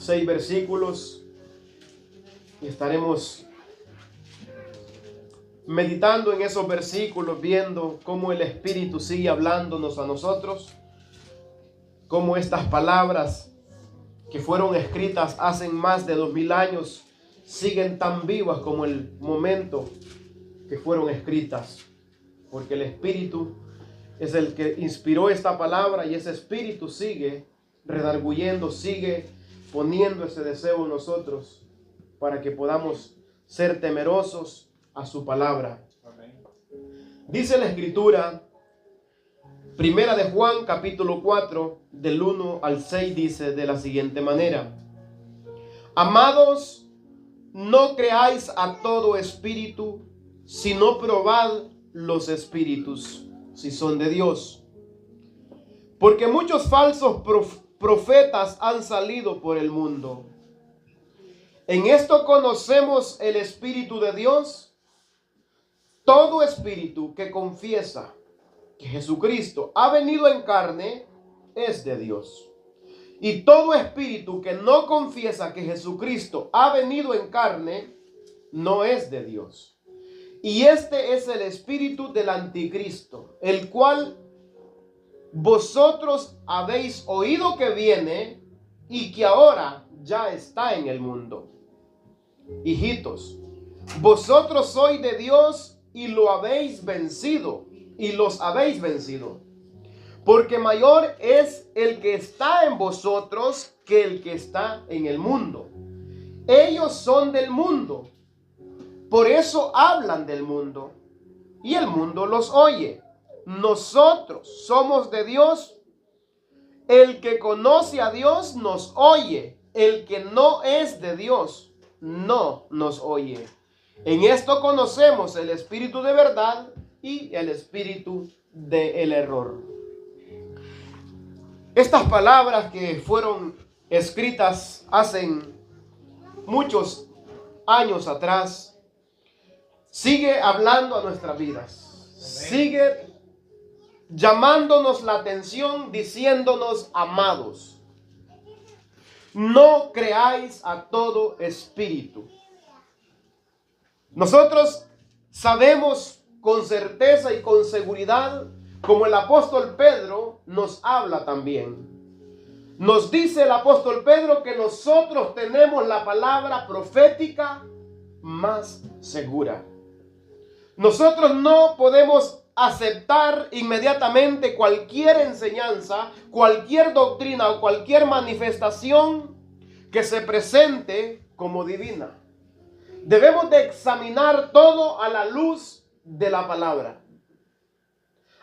6 versículos y estaremos meditando en esos versículos, viendo cómo el Espíritu sigue hablándonos a nosotros, cómo estas palabras que fueron escritas hace más de 2000 años siguen tan vivas como el momento que fueron escritas, porque el Espíritu es el que inspiró esta palabra y ese Espíritu sigue redarguyendo, sigue poniendo ese deseo en nosotros para que podamos ser temerosos a su palabra. Dice la Escritura, Primera de Juan, capítulo 4, del 1 al 6, dice de la siguiente manera: Amados, no creáis a todo espíritu, sino probad los espíritus, si son de Dios. Porque muchos falsos profetas han salido por el mundo. En esto conocemos el Espíritu de Dios. Todo espíritu que confiesa que Jesucristo ha venido en carne es de Dios. Y todo espíritu que no confiesa que Jesucristo ha venido en carne no es de Dios. Y este es el espíritu del anticristo, el cual vosotros habéis oído que viene y que ahora ya está en el mundo. Hijitos, vosotros sois de Dios y lo habéis vencido, y los habéis vencido. Porque mayor es el que está en vosotros que el que está en el mundo. Ellos son del mundo, por eso hablan del mundo, y el mundo los oye. Nosotros somos de Dios. El que conoce a Dios nos oye. El que no es de Dios no nos oye. En esto conocemos el espíritu de verdad y el espíritu del error. Estas palabras que fueron escritas hace muchos años atrás, sigue hablando a nuestras vidas. Sigue llamándonos la atención, diciéndonos: amados, no creáis a todo espíritu. Nosotros sabemos con certeza y con seguridad, como el apóstol Pedro nos habla también. Nos dice el apóstol Pedro que nosotros tenemos la palabra profética más segura. Nosotros no podemos aceptar inmediatamente cualquier enseñanza, cualquier doctrina o cualquier manifestación que se presente como divina. Debemos de examinar todo a la luz de la palabra,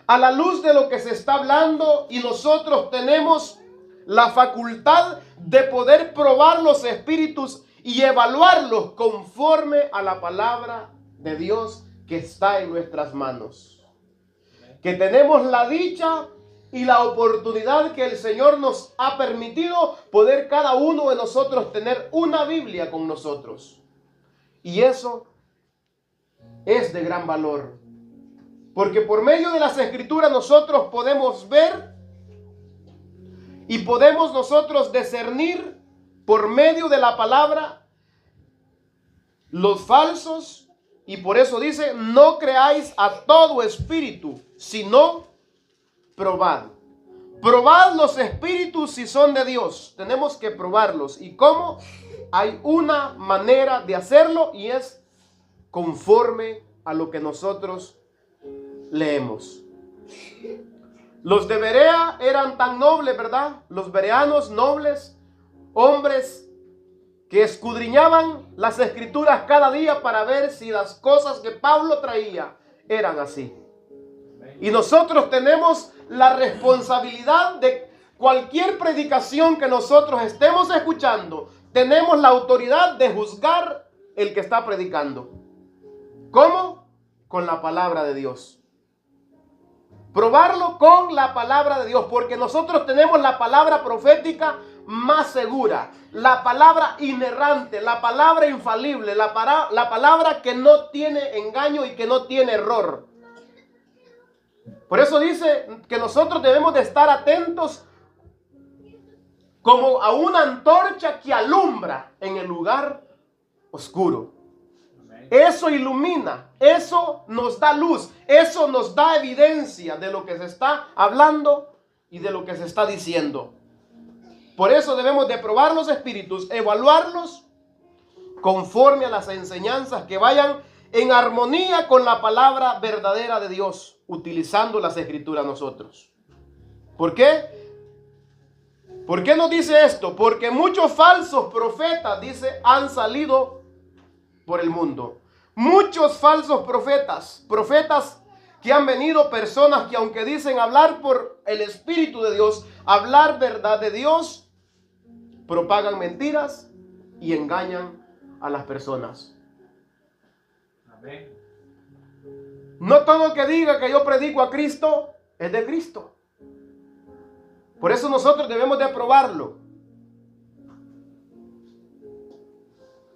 a la luz de lo que se está hablando, y nosotros tenemos la facultad de poder probar los espíritus y evaluarlos conforme a la palabra de Dios que está en nuestras manos. Que tenemos la dicha y la oportunidad que el Señor nos ha permitido poder cada uno de nosotros tener una Biblia con nosotros. Y eso es de gran valor. Porque por medio de las Escrituras nosotros podemos ver y podemos nosotros discernir por medio de la palabra los falsos. Y por eso dice: no creáis a todo espíritu, sino probad. Probad los espíritus si son de Dios. Tenemos que probarlos. ¿Y cómo? Hay una manera de hacerlo, y es conforme a lo que nosotros leemos. Los de Berea eran tan nobles, ¿verdad? Los bereanos nobles, hombres que escudriñaban las Escrituras cada día para ver si las cosas que Pablo traía eran así. Y nosotros tenemos la responsabilidad de cualquier predicación que nosotros estemos escuchando. Tenemos la autoridad de juzgar el que está predicando. ¿Cómo? Con la palabra de Dios. Probarlo con la palabra de Dios, porque nosotros tenemos la palabra profética más segura, la palabra inerrante, la palabra infalible, la palabra que no tiene engaño y que no tiene error. Por eso dice que nosotros debemos de estar atentos como a una antorcha que alumbra en el lugar oscuro. Eso ilumina, eso nos da luz, eso nos da evidencia de lo que se está hablando y de lo que se está diciendo. Por eso debemos de probar los espíritus, evaluarlos conforme a las enseñanzas que vayan en armonía con la palabra verdadera de Dios, utilizando las escrituras nosotros. ¿Por qué? ¿Por qué nos dice esto? Porque muchos falsos profetas, dice, han salido por el mundo. Muchos falsos profetas que han venido, personas que aunque dicen hablar por el Espíritu de Dios, hablar verdad de Dios, propagan mentiras y engañan a las personas. Amén. No todo que diga que yo predico a Cristo es de Cristo. Por eso nosotros debemos de probarlo.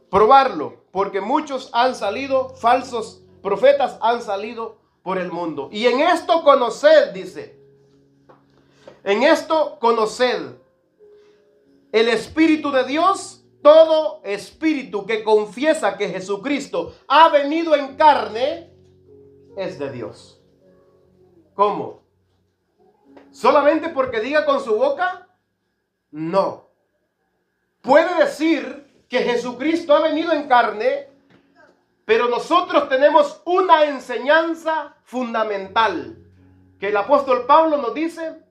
Probarlo, porque muchos han salido, falsos profetas han salido por el mundo. Y en esto conoced, dice, en esto conoced el Espíritu de Dios. Todo espíritu que confiesa que Jesucristo ha venido en carne es de Dios. ¿Cómo? ¿Solamente porque diga con su boca? No. Puede decir que Jesucristo ha venido en carne, pero nosotros tenemos una enseñanza fundamental que el apóstol Pablo nos dice: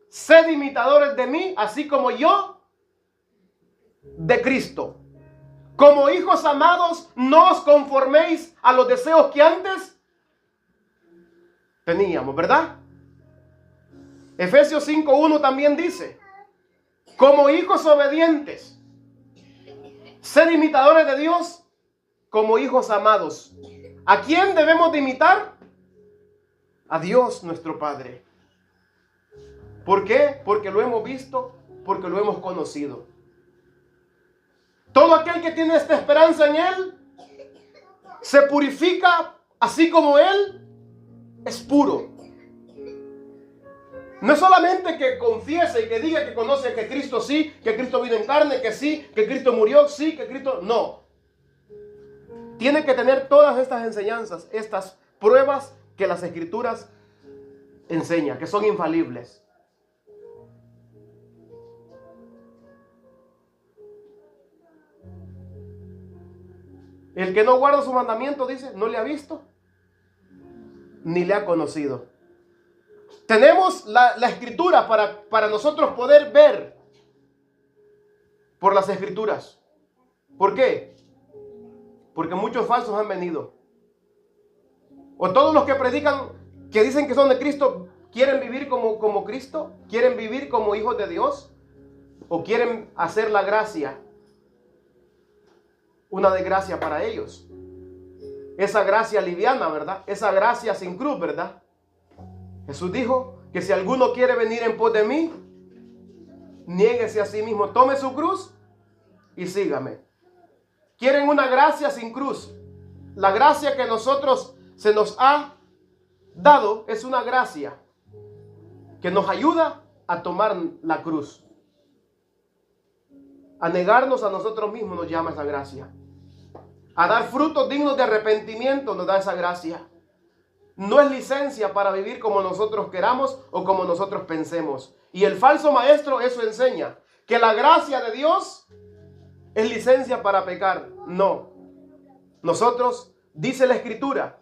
sed imitadores de mí, así como yo de Cristo. Como hijos amados, no os conforméis a los deseos que antes teníamos, ¿verdad? Efesios 5:1 también dice: como hijos obedientes, sed imitadores de Dios como hijos amados. ¿A quién debemos de imitar? A Dios nuestro Padre. ¿Por qué? Porque lo hemos visto, porque lo hemos conocido. Todo aquel que tiene esta esperanza en Él se purifica así como Él es puro. No es solamente que confiese y que diga que conoce que Cristo sí, que Cristo vino en carne, que sí, que Cristo murió, sí, que Cristo... No. Tiene que tener todas estas enseñanzas, estas pruebas que las Escrituras enseñan, que son infalibles. El que no guarda su mandamiento, dice, no le ha visto, ni le ha conocido. Tenemos la Escritura para nosotros poder ver por las Escrituras. ¿Por qué? Porque muchos falsos han venido. O todos los que predican, que dicen que son de Cristo, ¿quieren vivir como Cristo? ¿Quieren vivir como hijos de Dios? ¿O quieren hacer la gracia una desgracia para ellos? Esa gracia liviana, ¿verdad? Esa gracia sin cruz, ¿verdad? Jesús dijo que si alguno quiere venir en pos de mí, niéguese a sí mismo, tome su cruz y sígame. Quieren una gracia sin cruz. La gracia que nosotros se nos ha dado es una gracia que nos ayuda a tomar la cruz. A negarnos a nosotros mismos nos llama esa gracia. A dar frutos dignos de arrepentimiento nos da esa gracia. No es licencia para vivir como nosotros queramos o como nosotros pensemos. Y el falso maestro eso enseña, que la gracia de Dios es licencia para pecar. No. Nosotros, dice la Escritura,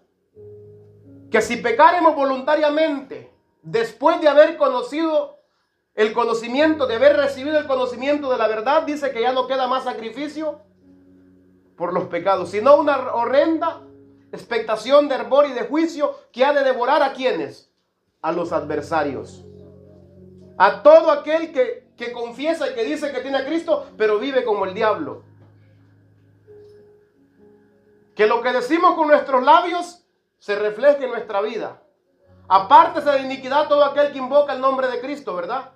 que si pecaremos voluntariamente, después de haber conocido el conocimiento, de haber recibido el conocimiento de la verdad, dice que ya no queda más sacrificio por los pecados, sino una horrenda expectación de hervor y de juicio que ha de devorar ¿a quiénes? A los adversarios. A todo aquel que confiesa y que dice que tiene a Cristo, pero vive como el diablo. Que lo que decimos con nuestros labios se refleje en nuestra vida. Apártese de iniquidad todo aquel que invoca el nombre de Cristo, ¿verdad?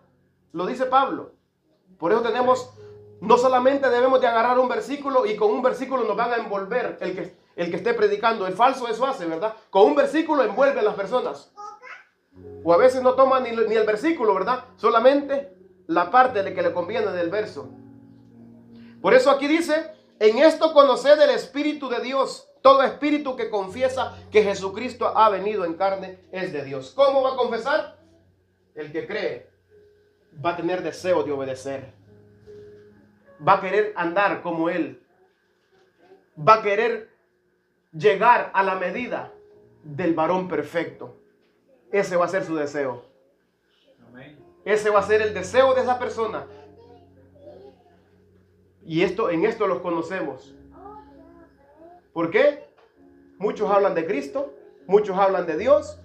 Lo dice Pablo. Por eso no solamente debemos de agarrar un versículo y con un versículo nos van a envolver el que esté predicando. El falso eso hace, ¿verdad? Con un versículo envuelve a las personas. O a veces no toma ni el versículo, ¿verdad? Solamente la parte de que le conviene del verso. Por eso aquí dice, en esto conoced el Espíritu de Dios. Todo espíritu que confiesa que Jesucristo ha venido en carne es de Dios. ¿Cómo va a confesar? El que cree va a tener deseo de obedecer. Va a querer andar como Él. Va a querer llegar a la medida del varón perfecto. Ese va a ser su deseo. Amén. Ese va a ser el deseo de esa persona. Y en esto los conocemos. ¿Por qué? Muchos hablan de Cristo, muchos hablan de Dios,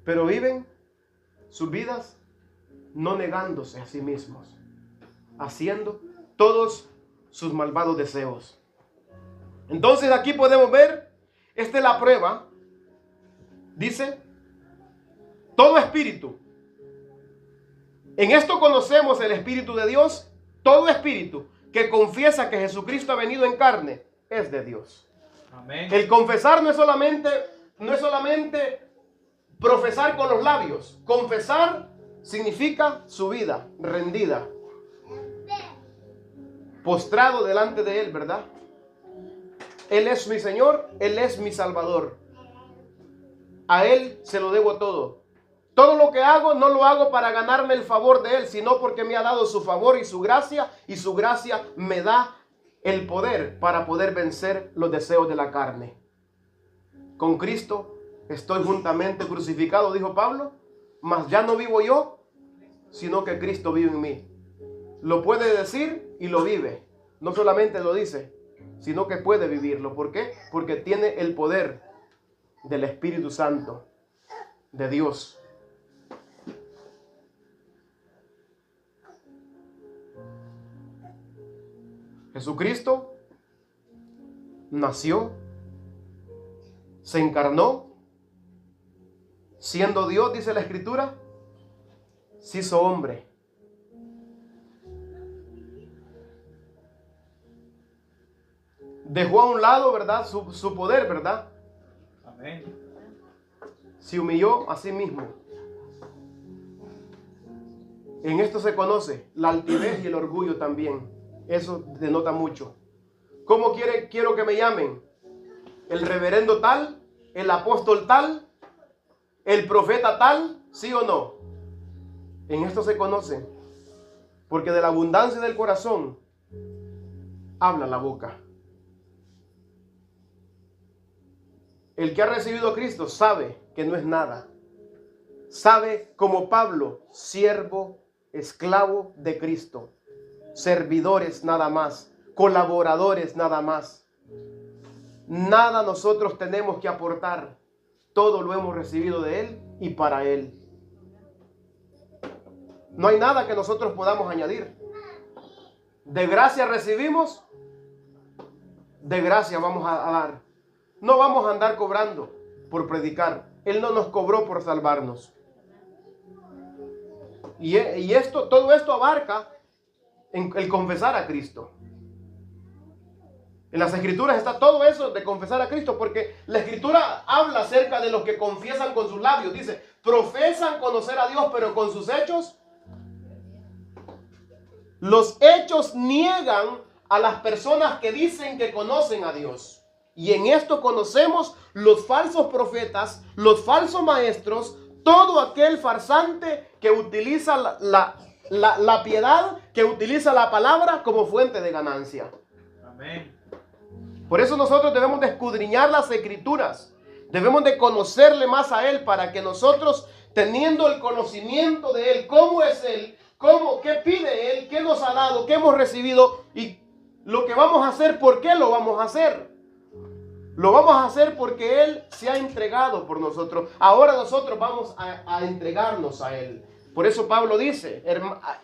pero viven sus vidas no negándose a sí mismos, haciendo todos sus malvados deseos. Entonces aquí podemos ver, esta es la prueba, dice, todo espíritu. En esto conocemos el Espíritu de Dios, todo espíritu que confiesa que Jesucristo ha venido en carne es de Dios. Amén. El confesar no es solamente profesar con los labios. Confesar significa su vida rendida, postrado delante de Él, ¿verdad? Él es mi Señor, Él es mi Salvador. A Él se lo debo todo. Todo lo que hago no lo hago para ganarme el favor de Él, sino porque me ha dado su favor y su gracia me da el poder para poder vencer los deseos de la carne. Con Cristo estoy juntamente crucificado, dijo Pablo, mas ya no vivo yo, sino que Cristo vive en mí. Lo puede decir y lo vive. No solamente lo dice, sino que puede vivirlo. ¿Por qué? Porque tiene el poder del Espíritu Santo de Dios. Jesucristo nació, se encarnó, siendo Dios, dice la Escritura, se hizo hombre. Dejó a un lado, ¿verdad? Su poder, ¿verdad? Amén. Se humilló a sí mismo. En esto se conoce la altivez y el orgullo también. Eso denota mucho. ¿Cómo quiero que me llamen? ¿El reverendo tal? ¿El apóstol tal? ¿El profeta tal? ¿Sí o no? En esto se conoce. Porque de la abundancia del corazón habla la boca. El que ha recibido a Cristo sabe que no es nada. Sabe como Pablo, siervo, esclavo de Cristo. Servidores nada más, colaboradores nada más. Nada nosotros tenemos que aportar. Todo lo hemos recibido de Él y para Él. No hay nada que nosotros podamos añadir. De gracia recibimos, de gracia vamos a dar. No vamos a andar cobrando por predicar. Él no nos cobró por salvarnos. Y todo esto abarca en el confesar a Cristo. En las Escrituras está todo eso de confesar a Cristo, porque la Escritura habla acerca de los que confiesan con sus labios. Dice, profesan conocer a Dios, pero con sus hechos, los hechos niegan a las personas que dicen que conocen a Dios. Y en esto conocemos los falsos profetas, los falsos maestros, todo aquel farsante que utiliza la piedad, que utiliza la palabra como fuente de ganancia. Amén. Por eso nosotros debemos de escudriñar las Escrituras. Debemos de conocerle más a Él para que nosotros, teniendo el conocimiento de Él, cómo es Él, qué pide Él, qué nos ha dado, qué hemos recibido y lo que vamos a hacer, ¿por qué lo vamos a hacer? Lo vamos a hacer porque Él se ha entregado por nosotros. Ahora nosotros vamos a entregarnos a Él. Por eso Pablo dice,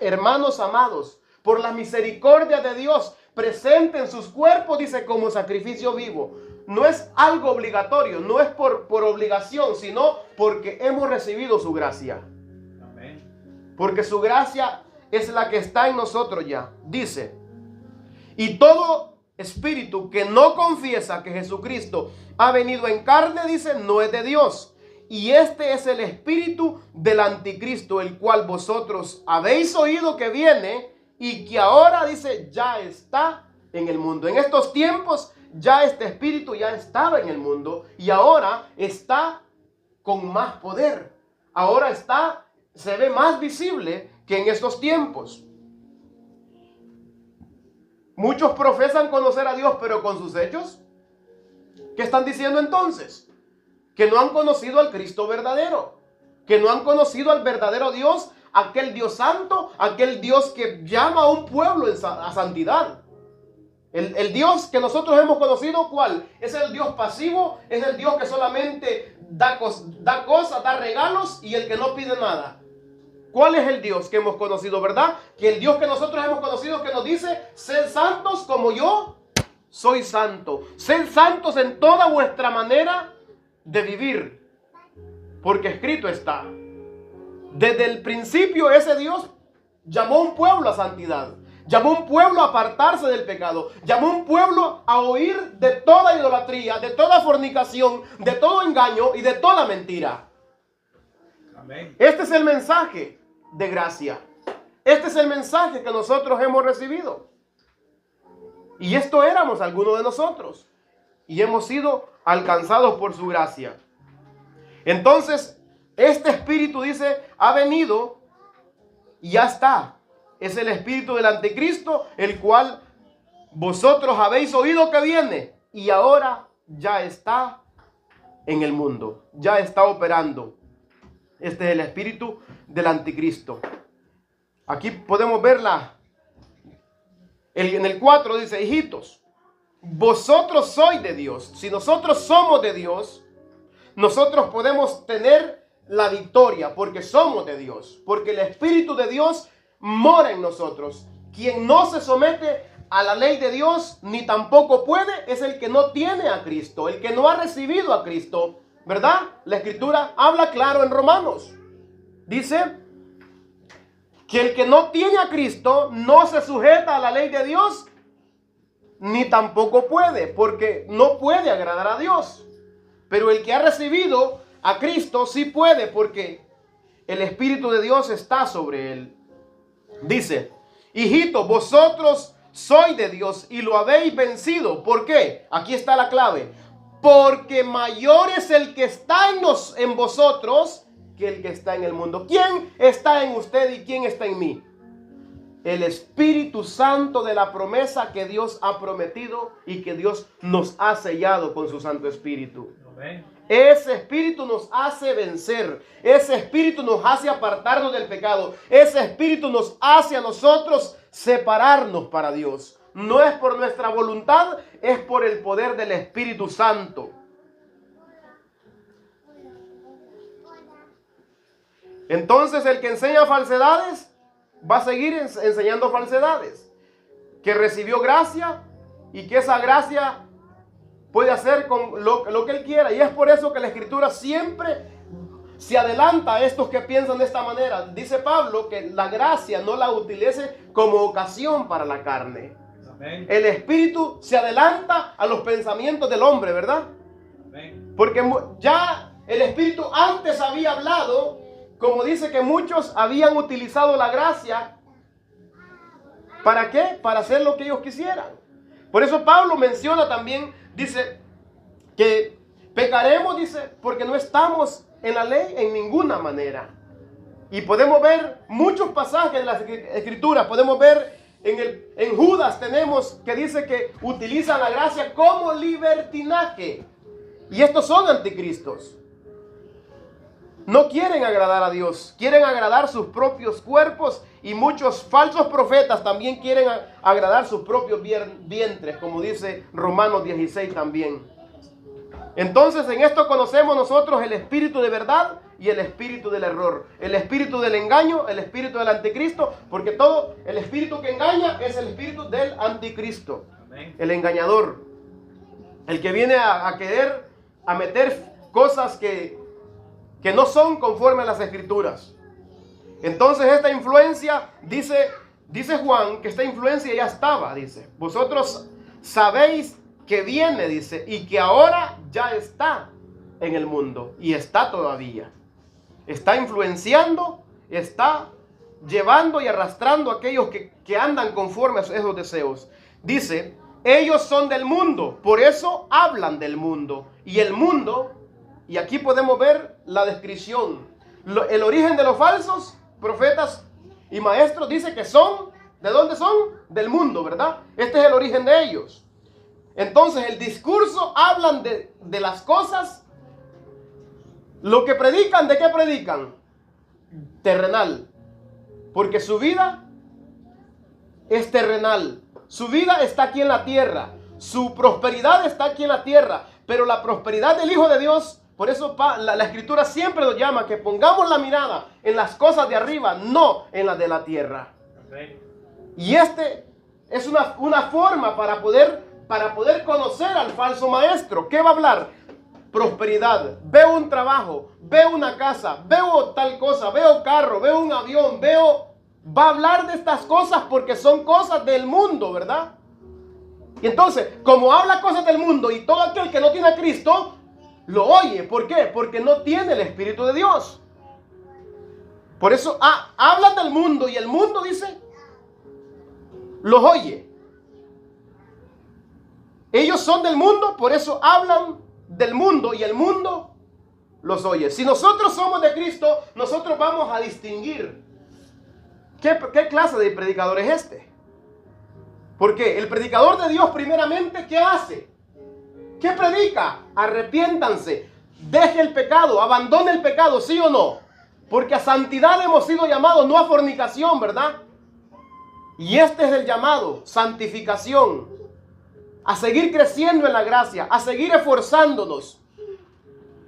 hermanos amados, por la misericordia de Dios, presenten sus cuerpos, dice, como sacrificio vivo. No es algo obligatorio, no es por obligación, sino porque hemos recibido su gracia. Amén. Porque su gracia es la que está en nosotros ya. Dice, y todo espíritu que no confiesa que Jesucristo ha venido en carne, dice, no es de Dios. y este es el espíritu del anticristo, el cual vosotros habéis oído que viene y que ahora, dice, ya está en el mundo. En estos tiempos ya este espíritu ya estaba en el mundo y ahora está con más poder. Ahora se ve más visible que en estos tiempos. Muchos profesan conocer a Dios, pero con sus hechos, ¿qué están diciendo entonces? Que no han conocido al Cristo verdadero, que no han conocido al verdadero Dios, aquel Dios santo, aquel Dios que llama a un pueblo a santidad. El Dios que nosotros hemos conocido, ¿cuál? Es el Dios pasivo, es el Dios que solamente da cosas, da regalos y el que no pide nada. ¿Cuál es el Dios que hemos conocido, verdad? Que el Dios que nosotros hemos conocido que nos dice, sed santos como yo soy santo. Sed santos en toda vuestra manera de vivir, porque escrito está. Desde el principio ese Dios llamó a un pueblo a santidad. Llamó a un pueblo a apartarse del pecado. Llamó a un pueblo a huir de toda idolatría, de toda fornicación, de todo engaño y de toda mentira. Amén. Este es el mensaje de gracia. Este es el mensaje que nosotros hemos recibido. Y esto éramos algunos de nosotros. Y hemos sido alcanzados por su gracia. Entonces, este espíritu, dice, ha venido y ya está. Es el espíritu del anticristo, el cual vosotros habéis oído que viene y ahora ya está en el mundo, ya está operando. Este es el espíritu del anticristo. Aquí podemos verla. En el 4 dice, hijitos, vosotros sois de Dios. Si nosotros somos de Dios, nosotros podemos tener la victoria porque somos de Dios, porque el espíritu de Dios mora en nosotros. Quien no se somete a la ley de Dios ni tampoco puede es el que no tiene a Cristo, el que no ha recibido a Cristo, ¿verdad? La escritura habla claro en Romanos. Dice que el que no tiene a Cristo no se sujeta a la ley de Dios ni tampoco puede, porque no puede agradar a Dios. Pero el que ha recibido a Cristo sí puede, porque el Espíritu de Dios está sobre él. Dice, hijitos, vosotros sois de Dios y lo habéis vencido. ¿Por qué? Aquí está la clave. Porque mayor es el que está en vosotros que el que está en el mundo. ¿Quién está en usted y quién está en mí? El Espíritu Santo de la promesa que Dios ha prometido y que Dios nos ha sellado con su Santo Espíritu. Amén. Ese espíritu nos hace vencer. Ese espíritu nos hace apartarnos del pecado. Ese espíritu nos hace a nosotros separarnos para Dios. No es por nuestra voluntad, es por el poder del Espíritu Santo. Entonces el que enseña falsedades va a seguir enseñando falsedades. Que recibió gracia y que esa gracia puede hacer con lo que él quiera. Y es por eso que la Escritura siempre se adelanta a estos que piensan de esta manera. Dice Pablo que la gracia no la utilice como ocasión para la carne. Amén. El Espíritu se adelanta a los pensamientos del hombre, ¿verdad? Amén. Porque ya el Espíritu antes había hablado, como dice que muchos habían utilizado la gracia. ¿Para qué? Para hacer lo que ellos quisieran. Por eso Pablo menciona también, dice que pecaremos, dice, porque no estamos en la ley en ninguna manera. Y podemos ver muchos pasajes de las Escrituras. Podemos ver en Judas tenemos que dice que utilizan la gracia como libertinaje. Y estos son anticristos. No quieren agradar a Dios, quieren agradar sus propios cuerpos, y muchos falsos profetas también quieren agradar sus propios vientres, como dice Romanos 16 también. Entonces en esto conocemos nosotros el espíritu de verdad y el espíritu del error, el espíritu del engaño, el espíritu del anticristo, porque todo el espíritu que engaña es el espíritu del anticristo. Amén. El engañador, el que viene a querer a meter cosas que no son conforme a las Escrituras. Entonces esta influencia, dice Juan, que esta influencia ya estaba, dice. Vosotros sabéis que viene, dice, y que ahora ya está en el mundo y está todavía. Está influenciando, está llevando y arrastrando a aquellos que andan conforme a esos deseos. Dice, ellos son del mundo, por eso hablan del mundo. Y el mundo, y aquí podemos ver la descripción, el origen de los falsos profetas y maestros dice que son, ¿de dónde son? Del mundo, ¿verdad? Este es el origen de ellos. Entonces el discurso hablan de las cosas, lo que predican, ¿de qué predican? Terrenal. Porque su vida es terrenal. Su vida está aquí en la tierra. Su prosperidad está aquí en la tierra. Pero la prosperidad del Hijo de Dios, por eso la Escritura siempre nos llama que pongamos la mirada en las cosas de arriba, no en las de la tierra. Okay. Y este es una forma para poder conocer al falso maestro. ¿Qué va a hablar? Prosperidad. Veo un trabajo, veo una casa, veo tal cosa, veo carro, veo un avión, va a hablar de estas cosas porque son cosas del mundo, ¿verdad? Y entonces, como habla cosas del mundo y todo aquel que no tiene a Cristo, lo oye. ¿Por qué? Porque no tiene el Espíritu de Dios. Por eso hablan del mundo y el mundo dice, los oye. Ellos son del mundo, por eso hablan del mundo y el mundo los oye. Si nosotros somos de Cristo, nosotros vamos a distinguir qué clase de predicador es este. Porque el predicador de Dios primeramente, ¿qué hace? ¿Qué predica? Arrepiéntanse, deje el pecado, abandone el pecado, ¿sí o no? Porque a santidad hemos sido llamados, no a fornicación, ¿verdad? Y este es el llamado, santificación. A seguir creciendo en la gracia, a seguir esforzándonos,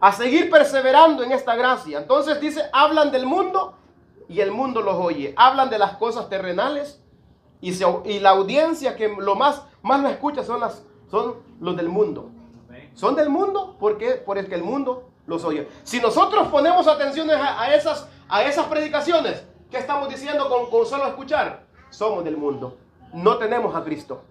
a seguir perseverando en esta gracia. Entonces dice, hablan del mundo y el mundo los oye. Hablan de las cosas terrenales y la audiencia que lo más lo escucha son los del mundo. Son del mundo porque el mundo los oye. Si nosotros ponemos atención a esas predicaciones, ¿qué estamos diciendo con solo escuchar? Somos del mundo, no tenemos a Cristo.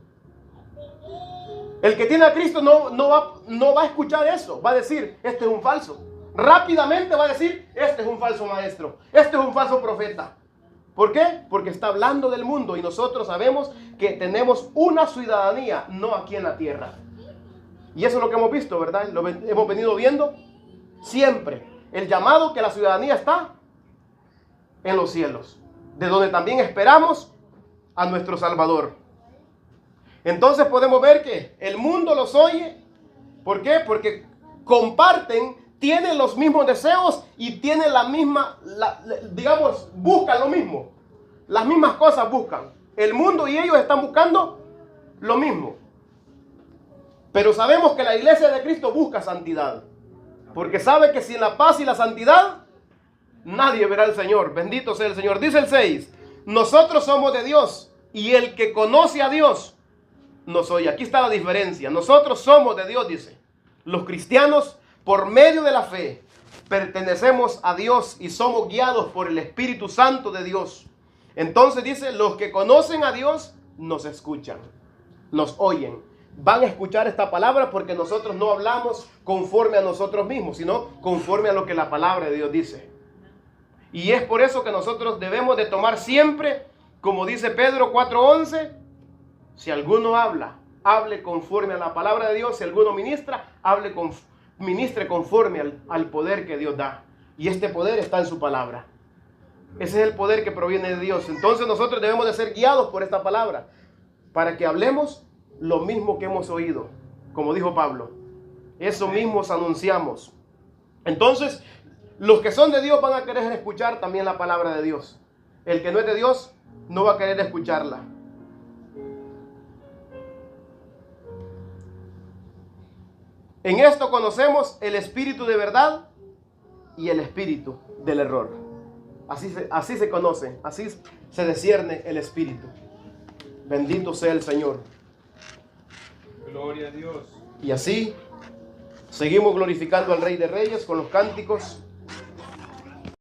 El que tiene a Cristo no va a escuchar eso. Va a decir, este es un falso. Rápidamente va a decir, este es un falso maestro. Este es un falso profeta. ¿Por qué? Porque está hablando del mundo y nosotros sabemos que tenemos una ciudadanía, no aquí en la tierra. Y eso es lo que hemos visto, ¿verdad? Lo hemos venido viendo siempre. El llamado que la ciudadanía está en los cielos, de donde también esperamos a nuestro Salvador. Entonces podemos ver que el mundo los oye. ¿Por qué? Porque comparten, tienen los mismos deseos y tienen la misma, digamos, buscan lo mismo. Las mismas cosas buscan. El mundo y ellos están buscando lo mismo. Pero sabemos que la iglesia de Cristo busca santidad. Porque sabe que sin la paz y la santidad, nadie verá al Señor. Bendito sea el Señor. Dice el 6, nosotros somos de Dios y el que conoce a Dios nos oye. Aquí está la diferencia. Nosotros somos de Dios, dice. Los cristianos, por medio de la fe, pertenecemos a Dios y somos guiados por el Espíritu Santo de Dios. Entonces dice, los que conocen a Dios nos escuchan, nos oyen. Van a escuchar esta palabra porque nosotros no hablamos conforme a nosotros mismos, sino conforme a lo que la palabra de Dios dice. Y es por eso que nosotros debemos de tomar siempre, como dice Pedro 4:11, si alguno habla, hable conforme a la palabra de Dios. Si alguno ministra, ministre conforme al poder que Dios da. Y este poder está en su palabra. Ese es el poder que proviene de Dios. Entonces nosotros debemos de ser guiados por esta palabra, para que hablemos lo mismo que hemos oído. Como dijo Pablo, eso mismo anunciamos. Entonces, los que son de Dios van a querer escuchar también la palabra de Dios. El que no es de Dios no va a querer escucharla. En esto conocemos el espíritu de verdad y el espíritu del error. Así se conoce, así se discierne el espíritu. Bendito sea el Señor. Gloria a Dios. Y así seguimos glorificando al Rey de Reyes con los cánticos